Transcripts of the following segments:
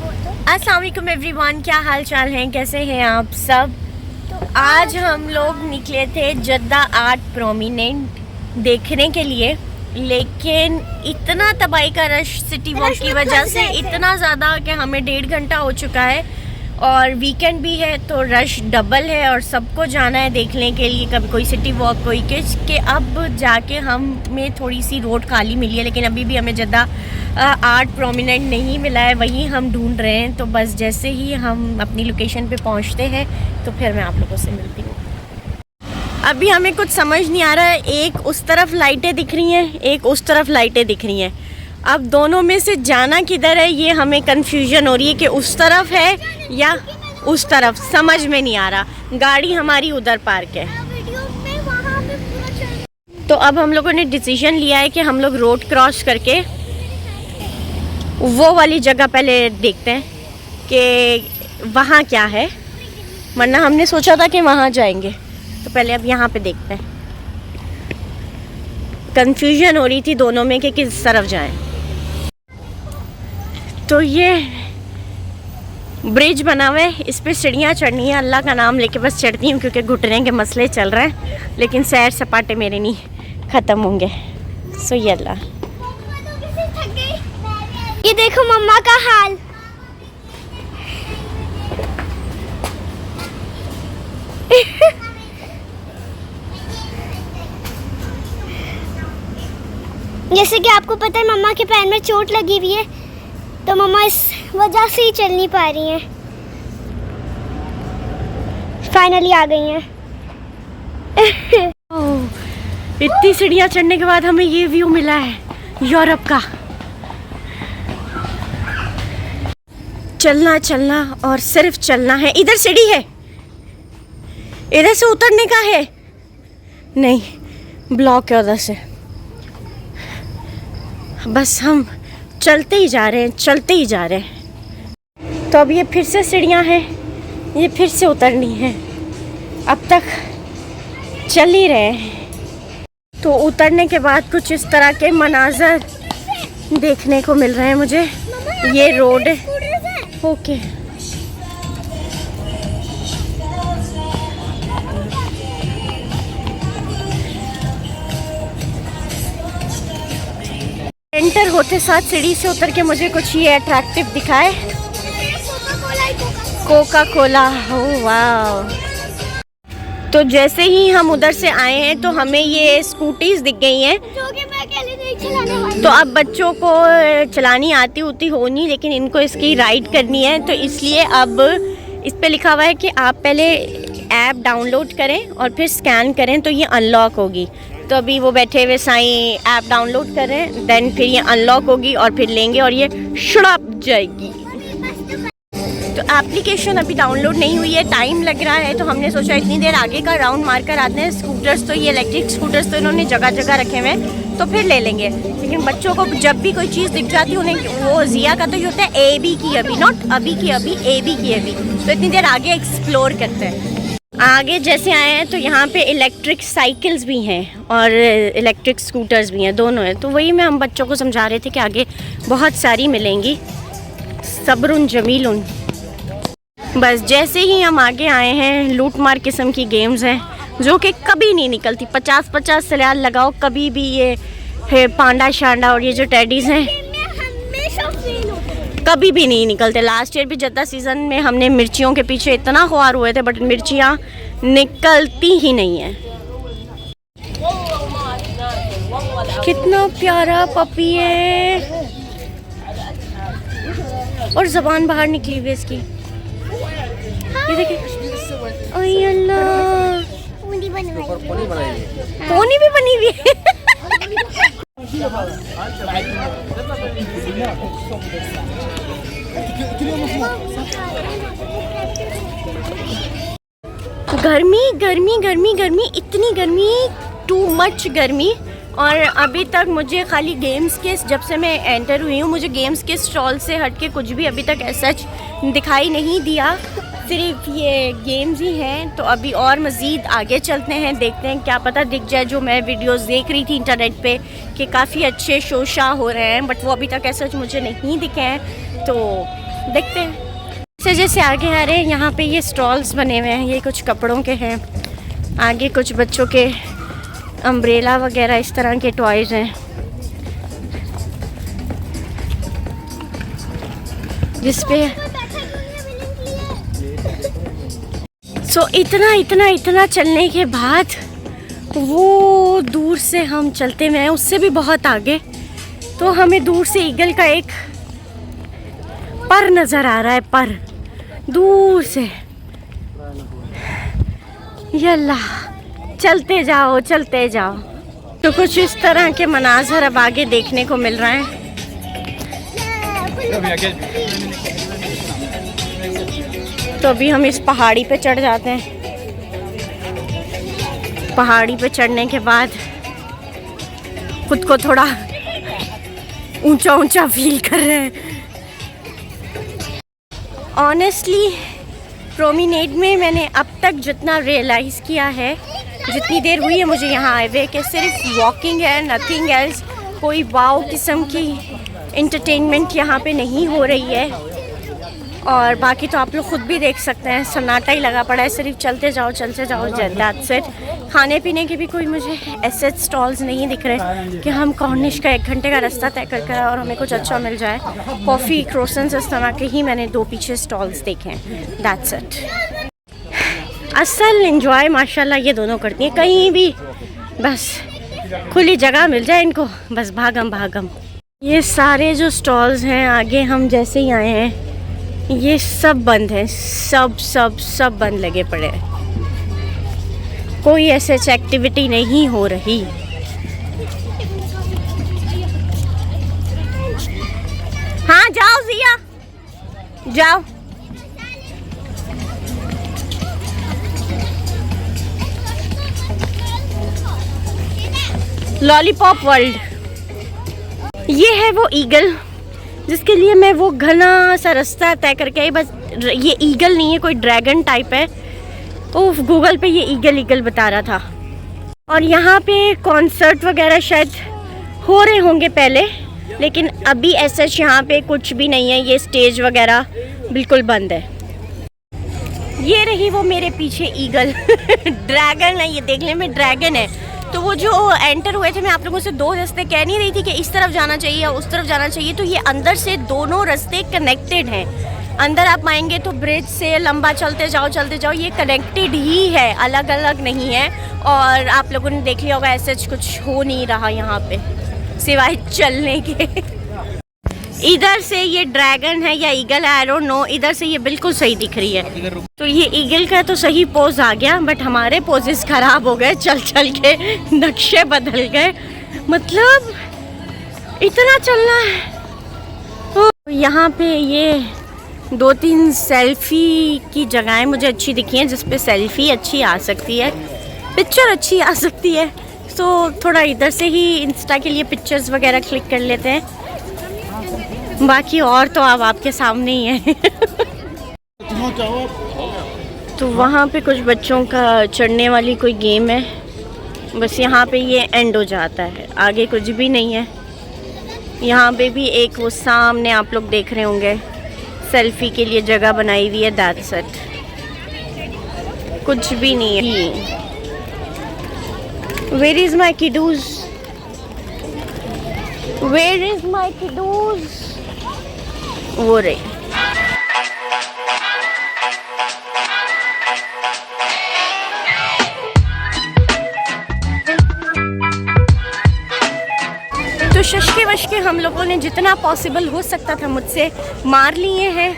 अस्सलाम वालेकुम एवरीवन, क्या हाल चाल हैं, कैसे हैं आप सब। तो आज हम लोग निकले थे जद्दा आर्ट प्रोमिनेंट देखने के लिए, लेकिन इतना तबाही का रश सिटी वॉक की वजह से इतना ज़्यादा कि हमें 1.5 घंटा हो चुका है और वीकेंड भी है तो रश डबल है और सबको जाना है देखने के लिए, कभी कोई सिटी वॉक कोई किस के। अब जाके हमें थोड़ी सी रोड खाली मिली है, लेकिन अभी भी हमें जद्दा आर्ट प्रोमिनेंट नहीं मिला है, वहीं हम ढूंढ रहे हैं। तो बस जैसे ही हम अपनी लोकेशन पे पहुंचते हैं तो फिर मैं आप लोगों से मिलती हूँ। अभी हमें कुछ समझ नहीं आ रहा है, एक उस तरफ लाइटें दिख रही हैं, एक उस तरफ लाइटें दिख रही हैं। अब दोनों में से जाना किधर है ये हमें कंफ्यूजन हो रही है कि उस तरफ है या उस तरफ, समझ में नहीं आ रहा। गाड़ी हमारी उधर पार्क है। तो अब हम लोगों ने डिसीजन लिया है कि हम लोग रोड क्रॉस करके वो वाली जगह पहले देखते हैं कि वहाँ क्या है, वरना हमने सोचा था कि वहाँ जाएंगे। तो पहले अब यहाँ पे देखते हैं। कंफ्यूजन हो रही थी दोनों में कि किस तरफ जाएं। तो ये ब्रिज बना हुआ है, इस पे सीढ़ियाँ चढ़नी है। अल्लाह का नाम लेके बस चढ़ती हूँ क्योंकि घुटने के मसले चल रहे हैं, लेकिन सैर सपाटे मेरे नहीं ख़त्म होंगे। सो ये अल्लाह, ये देखो मम्मा का हाल। जैसे कि आपको पता है मम्मा के पैर में चोट लगी हुई है, तो मम्मा इस वजह से ही चल नहीं पा रही हैं। फाइनली आ गई हैं। इतनी सीढ़ियाँ चढ़ने के बाद हमें ये व्यू मिला है यूरोप का। चलना चलना और सिर्फ चलना है। इधर सीढ़ी है, इधर से उतरने का है नहीं, ब्लॉक है उधर से। बस हम चलते ही जा रहे हैं, चलते ही जा रहे हैं। तो अब ये फिर से सीढ़ियाँ हैं, ये फिर से उतरनी है। अब तक चल ही रहे हैं। तो उतरने के बाद कुछ इस तरह के मनाजर देखने को मिल रहे हैं मुझे। ये रोड है, ओके। एंटर होते साथ सीढ़ी से उतर के मुझे कुछ ये अट्रैक्टिव दिखा है, कोका कोला। ओह वाह। तो जैसे ही हम उधर से आए हैं तो हमें ये स्कूटीज दिख गई हैं, जो कि मैं अकेले नहीं चलाने वाली। तो अब बच्चों को चलानी आती होती होनी, लेकिन इनको इसकी राइड करनी है। तो इसलिए अब इस पे लिखा हुआ है कि आप पहले ऐप डाउनलोड करें और फिर स्कैन करें तो ये अनलॉक होगी। तो अभी वो बैठे हुए साईं ऐप डाउनलोड कर रहे हैं, देन फिर ये अनलॉक होगी और फिर लेंगे और ये शड़प जाएगी। तो एप्लीकेशन अभी डाउनलोड नहीं हुई है, टाइम लग रहा है, तो हमने सोचा इतनी देर आगे का राउंड मार कर आते हैं। स्कूटर्स तो ये इलेक्ट्रिक स्कूटर्स तो इन्होंने जगह जगह रखे हुए हैं, तो फिर ले लेंगे। लेकिन बच्चों को जब भी कोई चीज़ दिख जाती है उन्हें, वो जिया का तो ये होता है ए बी की अभी, नॉट अभी की अभी, ए बी की अभी। तो इतनी देर आगे एक्सप्लोर करते हैं। आगे जैसे आए हैं तो यहाँ पे इलेक्ट्रिक साइकिल्स भी हैं और इलेक्ट्रिक स्कूटर्स भी हैं, दोनों हैं। तो वही मैं हम बच्चों को समझा रहे थे कि आगे बहुत सारी मिलेंगी, सब्रुन जमीलुन। बस जैसे ही हम आगे आए हैं, लूट मार किस्म की गेम्स हैं जो कि कभी नहीं निकलती। 50-50 सलाल लगाओ, कभी भी ये है पांडा शांडा और ये जो टेडीज हैं कभी भी नहीं निकलते। लास्ट ईयर भी जद्दा सीज़न में हमने मिर्चियों के पीछे इतना ख्वार हुए थे, बट मिर्चियाँ निकलती ही नहीं हैं। कितना प्यारा पपी है और ज़बान बाहर निकली हुई है इसकी, ये देखिए। ओए अल्लाह, पोनी भी बनी हुई है। गर्मी गर्मी गर्मी गर्मी, इतनी गर्मी, टू मच गर्मी। और अभी तक मुझे खाली गेम्स के, जब से मैं एंटर हुई हूँ मुझे गेम्स के स्टॉल से हट के कुछ भी अभी तक ऐसा दिखाई नहीं दिया, सिर्फ ये गेम्स ही हैं। तो अभी और मज़ीद आगे चलते हैं, देखते हैं, क्या पता दिख जाए। जो मैं वीडियोस देख रही थी इंटरनेट पे कि काफ़ी अच्छे शो शा हो रहे हैं, बट वो अभी तक ऐसा मुझे नहीं दिखे हैं। तो देखते हैं। जैसे जैसे आगे आ रहे हैं यहाँ पे ये स्टॉल्स बने हुए हैं, ये कुछ कपड़ों के हैं, आगे कुछ बच्चों के अम्ब्रेला वगैरह इस तरह के टॉयज़ हैं, जिसपे इतना चलने के बाद वो दूर से हम चलते हुए हैं, उससे भी बहुत आगे, तो हमें दूर से ईगल का एक पर नज़र आ रहा है, पर दूर से। यल्ला चलते जाओ चलते जाओ। तो कुछ इस तरह के मनाज़र अब आगे देखने को मिल रहे हैं। तो अभी हम इस पहाड़ी पे चढ़ जाते हैं। पहाड़ी पे चढ़ने के बाद खुद को थोड़ा ऊंचा ऊंचा फील कर रहे हैं। ऑनेस्टली प्रोमेनेड में मैंने अब तक जितना रियलाइज़ किया है, जितनी देर हुई है मुझे यहाँ आए हुए, कि सिर्फ वॉकिंग है, नथिंग एल्स। कोई वाव किस्म की इंटरटेनमेंट यहाँ पे नहीं हो रही है। और बाकी तो आप लोग खुद भी देख सकते हैं, सन्नाटा ही लगा पड़ा है, सिर्फ चलते जाओ दैट्स इट। खाने पीने के भी कोई मुझे ऐसे स्टॉल्स नहीं दिख रहे कि हम कॉर्निश का 1 घंटे का रास्ता तय कर कर और हमें कुछ अच्छा मिल जाए। कॉफ़ी क्रोसेंट्स इस तरह के ही मैंने 2 पीछे स्टॉल्स देखे हैं, दैट्स इट। असल एंजॉय माशाल्लाह ये दोनों करती हैं, कहीं भी बस खुली जगह मिल जाए इनको, बस भागम। ये सारे जो स्टॉल्स हैं आगे हम जैसे ही आए हैं, ये सब बंद है, सब बंद लगे पड़े हैं। कोई ऐसे एक्टिविटी नहीं हो रही। हाँ जाओ जिया जाओ। लॉलीपॉप वर्ल्ड, ये है वो ईगल जिसके लिए मैं वो घना सा रास्ता तय करके आई। बस ये ईगल नहीं है, कोई ड्रैगन टाइप है। ओह गूगल पे ये ईगल बता रहा था। और यहाँ पे कॉन्सर्ट वगैरह शायद हो रहे होंगे पहले, लेकिन अभी ऐसा यहाँ पे कुछ भी नहीं है। ये स्टेज वगैरह बिल्कुल बंद है। ये रही वो मेरे पीछे ईगल ड्रैगन है, ये देखने में ड्रैगन है। तो वो जो एंटर हुए थे, मैं आप लोगों से 2 रास्ते कह नहीं रही थी कि इस तरफ जाना चाहिए या उस तरफ जाना चाहिए, तो ये अंदर से दोनों रास्ते कनेक्टेड हैं। अंदर आप आएंगे तो ब्रिज से लंबा चलते जाओ, ये कनेक्टेड ही है, अलग अलग नहीं है। और आप लोगों ने देख लिया होगा ऐसे कुछ हो नहीं रहा यहाँ पे सिवाय चलने के। इधर से ये ड्रैगन है या ईगल है, आई डोंट नो। इधर से ये बिल्कुल सही दिख रही है। तो ये ईगल का तो सही पोज आ गया, बट हमारे पोजेस खराब हो गए, चल के नक्शे बदल गए। मतलब इतना चलना है। तो यहाँ पे ये 2-3 सेल्फी की जगहें मुझे अच्छी दिखी हैं, जिस पे सेल्फी अच्छी आ सकती है, पिक्चर अच्छी आ सकती है। तो थोड़ा इधर से ही इंस्टा के लिए पिक्चर्स वगैरह क्लिक कर लेते हैं। बाकी और तो अब आपके सामने ही है। तो वहाँ पे कुछ बच्चों का चढ़ने वाली कोई गेम है, बस यहाँ पे ये एंड हो जाता है, आगे कुछ भी नहीं है। यहाँ पे भी एक वो सामने आप लोग देख रहे होंगे सेल्फी के लिए जगह बनाई हुई है, दैट्स इट। कुछ भी नहीं है। Where is my kiddos, where is my kiddos, वो रही। तो शशके वशके हम लोगों ने जितना पॉसिबल हो सकता था मुझसे मार लिए हैं,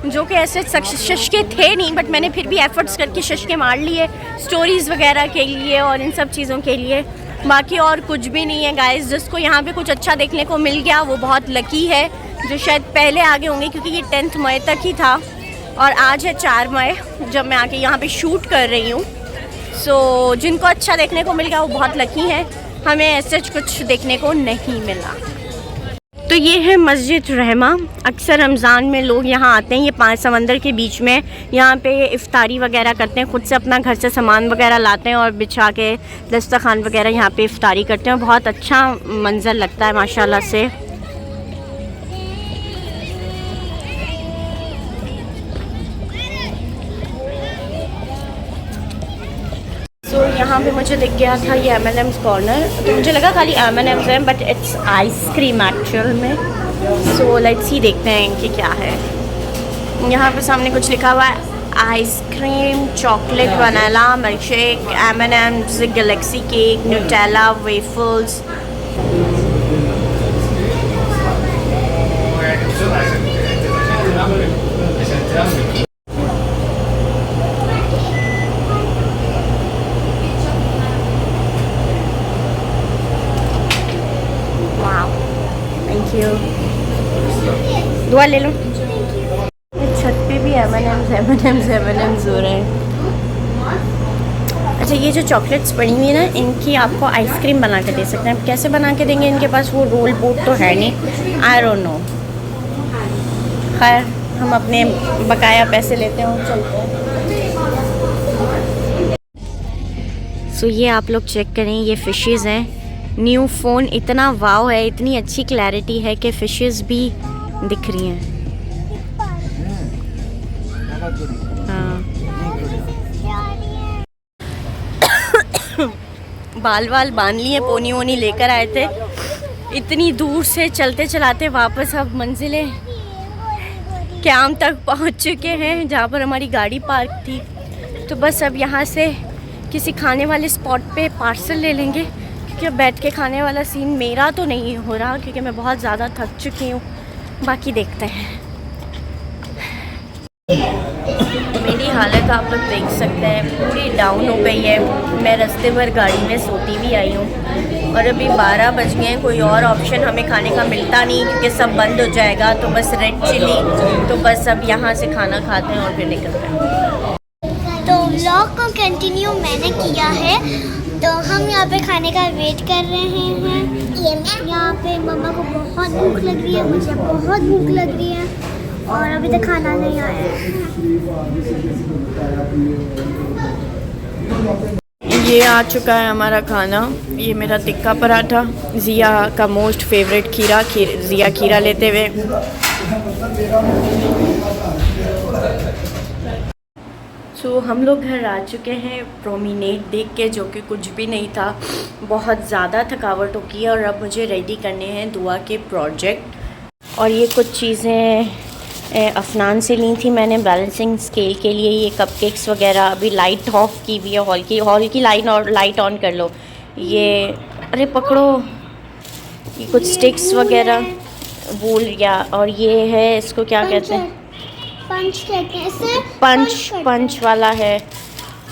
जो कि ऐसे शशके थे नहीं, बट मैंने फिर भी एफर्ट्स करके शशके मार लिए स्टोरीज़ वगैरह के लिए और इन सब चीज़ों के लिए। बाकी और कुछ भी नहीं है गाइस। जिसको यहाँ पे कुछ अच्छा देखने को मिल गया वो बहुत लकी है, जो शायद पहले आगे होंगे, क्योंकि ये 10 मई तक ही था और आज है 4 मई जब मैं आके यहाँ पे शूट कर रही हूँ। सो जिनको अच्छा देखने को मिल गया वो बहुत लकी हैं, हमें ऐसे कुछ देखने को नहीं मिला। तो ये है मस्जिद रहमा। अक्सर रमज़ान में लोग यहाँ आते हैं, ये 5 समंदर के बीच में, यहाँ पे इफ्तारी वगैरह करते हैं, खुद से अपना घर से सामान वगैरह लाते हैं और बिछा के दस्तरखान वगैरह यहाँ पे इफ्तारी करते हैं। बहुत अच्छा मंजर लगता है माशाल्लाह से। यहाँ पे मुझे दिख गया था ये M&M's कॉर्नर, तो मुझे लगा खाली M&M's है बट इट्स आइसक्रीम एक्चुअल में। सो लेट्स ही देखते हैं कि क्या है। यहाँ पे सामने कुछ लिखा हुआ है ice cream, chocolate, vanilla, milk shake, M&M's, Galaxy cake, Nutella, waffles. Thank you. दुआ ले लो। छत पे भी M&M's हो रहे हैं। अच्छा, ये जो चॉकलेट्स पड़ी हुई है ना, इनकी आपको आइसक्रीम बना के दे सकते हैं। कैसे बना के देंगे, इनके पास वो रोल बोर्ड तो है नहीं, आई डोंट नो। खैर, हम अपने बकाया पैसे लेते हैं और चलते हैं। सो ये आप लोग चेक करें, ये फ़िशेस हैं। न्यू फ़ोन इतना वाव है, इतनी अच्छी क्लैरिटी है कि फ़िशेस भी दिख रही हैं। हाँ, बाल बांध लिए, पोनी वोनी लेकर आए थे। इतनी दूर से चलते चलाते वापस अब मंजिले कैंप तक पहुंच चुके हैं, जहाँ पर हमारी गाड़ी पार्क थी। तो बस अब यहाँ से किसी खाने वाले स्पॉट पे पार्सल ले लेंगे, क्योंकि अब बैठ के खाने वाला सीन मेरा तो नहीं हो रहा, क्योंकि मैं बहुत ज़्यादा थक चुकी हूँ। बाकी देखते हैं। मेरी हालत आप लोग देख सकते हैं, पूरी डाउन हो गई है। मैं रास्ते भर गाड़ी में सोती भी आई हूँ और अभी 12 बज गए हैं। कोई और ऑप्शन हमें खाने का मिलता नहीं, क्योंकि सब बंद हो जाएगा। तो बस रेड चिली, तो बस अब यहाँ से खाना खाते हैं और फिर निकलते हैं। तो व्लॉग को कंटिन्यू मैंने किया है। तो हम यहाँ पे खाने का वेट कर रहे हैं। यहाँ पे मम्मा को बहुत भूख लग रही है, मुझे बहुत भूख लग रही है और अभी तक खाना नहीं आया है। ये आ चुका है हमारा खाना। ये मेरा टिक्का पराठा, ज़िया का मोस्ट फेवरेट खीरा, ज़िया खीरा लेते हुए। सो हम लोग घर आ चुके हैं प्रोमेनेड देख के, जो कि कुछ भी नहीं था। बहुत ज़्यादा थकावट हो गई और अब मुझे रेडी करने हैं दुआ के प्रोजेक्ट। और ये कुछ चीज़ें अफनान से ली थी मैंने बैलेंसिंग स्केल के लिए। ये कपकेक्स वगैरह। अभी लाइट ऑफ की हुई है हॉल की लाइट ऑन कर लो। ये अरे पकड़ो, ये कुछ स्टिक्स वगैरह भूल गया। और ये है, इसको क्या कहते हैं, पंच कहते हैं इसे, पंच वाला है।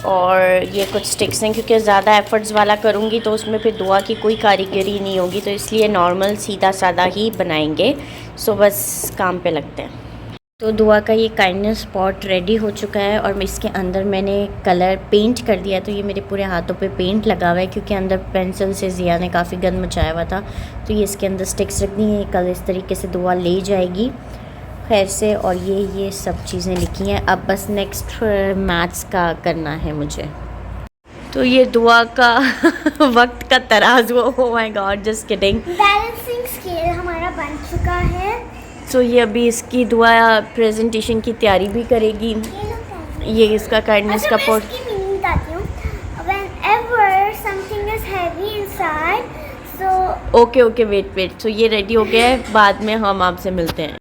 और ये कुछ स्टिक्स हैं, क्योंकि ज़्यादा एफर्ट्स वाला करूँगी तो उसमें फिर दुआ की कोई कारीगरी नहीं होगी, तो इसलिए नॉर्मल सीधा सादा ही बनाएंगे। सो बस काम पे लगते हैं। तो दुआ का ये काइंडनेस पॉट रेडी हो चुका है और इसके अंदर मैंने कलर पेंट कर दिया। तो ये मेरे पूरे हाथों पे पेंट लगा हुआ है, क्योंकि अंदर पेंसिल से ज़िया ने काफ़ी गंद मचाया हुआ था। तो ये इसके अंदर स्टिक्स रख दी हैं। कल इस तरीके से दुआ ले जाएगी खैर से। और ये सब चीज़ें लिखी हैं। अब बस नेक्स्ट मैथ्स का करना है मुझे। तो ये दुआ का वक्त का तराजू, oh my God, just kidding. Balancing scale हमारा बन चुका है। तो ये अभी इसकी दुआ प्रेजेंटेशन की तैयारी भी करेगी। ये इसका काइंडनेस का port. Whenever something is heavy inside, so okay wait. तो ये रेडी हो गया है, बाद में हम आपसे मिलते हैं।